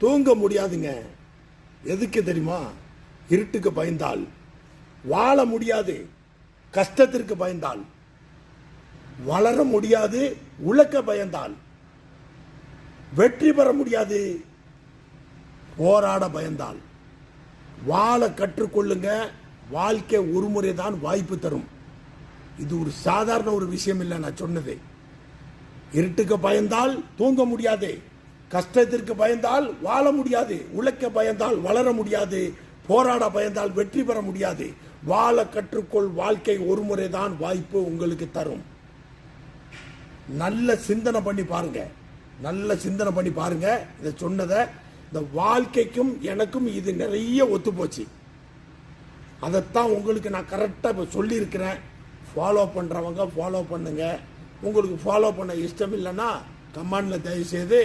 தூங்க முடியாதுங்க. எதுக்கு தெரியுமா? இருட்டுக்கு பயந்தால். வாழ முடியாது கஷ்டத்திற்கு பயந்தால். வளர முடியாது உழைக்க பயந்தால். வெற்றி பெற முடியாது போராட பயந்தால். வாழ கற்றுக்கொள்ளுங்க. வாழ்க்கை ஒரு முறை தான் வாய்ப்பு தரும். இது ஒரு சாதாரண ஒரு விஷயம் இல்லை. நான் சொன்னது, இருட்டுக்கு பயந்தால் தூங்க முடியாது, கஷ்டத்திற்கு பயந்தால் வாழ முடியாது, உழைக்க பயந்தால் வளர முடியாது, போராட பயந்தால் வெற்றி பெற முடியாது. வாழ கற்றுக்கொள். வாழ்க்கை ஒரு முறை தான் வாய்ப்பு உங்களுக்கு தரும். நல்ல சிந்தனை பண்ணி பாருங்க. நல்ல சிந்தனை பண்ணி பாருங்க. இதை சொன்னதை இந்த வாழ்க்கைக்கும் எனக்கும் இது நிறைய ஒத்து போச்சு. அதைத்தான் உங்களுக்கு நான் கரெக்டாக இப்போ சொல்லியிருக்கிறேன். ஃபாலோ பண்ணுறவங்க ஃபாலோ பண்ணுங்க. உங்களுக்கு ஃபாலோ பண்ண இஷ்டம் இல்லைன்னா கமெண்டில் தயவுசெய்து